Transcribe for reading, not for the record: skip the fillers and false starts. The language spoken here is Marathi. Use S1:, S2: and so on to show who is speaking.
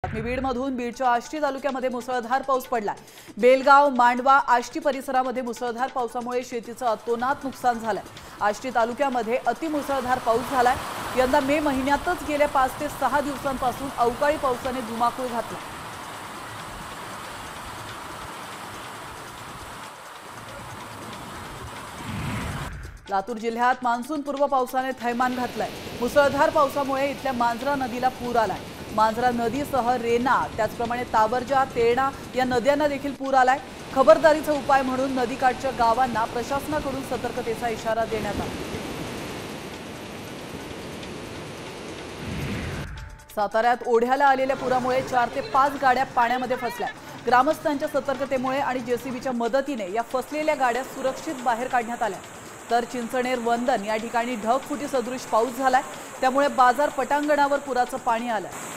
S1: बातमी बीडमधून। बीडच्या आष्टी तालुक्यामध्ये मुसळधार पाऊस पडला। बेलगाव, मांडवा, आष्टी परिसरामध्ये मुसळधार पावसामुळे शेतीचं अतोनात नुकसान झालंय। आष्टी तालुक्यामध्ये अतिमुसळधार पाऊस झालाय। यंदा मे महिन्यातच गेल्या 5 ते 6 दिवसांपासून अवकाळी पावसाने धुमाकूळ घातला। लातूर जिल्ह्यात मान्सून पूर्व पावसाने थैमान घातलाय। मुसळधार पावसामुळे इथल्या मांजरा नदीला पूर आलाय। मांजरा नदीसह रेना, त्याचप्रमाणे तावरजा, तेरणा या नद्यांना देखील पूर आलाय। खबरदारीचा उपाय म्हणून नदीकाठच्या गावांना प्रशासनाकडून सतर्कतेचा इशारा देण्यात आला। साताऱ्यात ओढ्याला आलेल्या पुरामुळे 4 ते 5 गाड्या पाण्यामध्ये फसल्या। ग्रामस्थांच्या सतर्कतेमुळे आणि जेसीबीच्या मदतीने या फसलेल्या गाड्या सुरक्षित बाहेर काढण्यात आल्या। तर चिंचणेर, वंदन या ठिकाणी ढगफुटी सदृश पाऊस झालाय, त्यामुळे बाजार पटांगणावर पुराचं पाणी आलंय।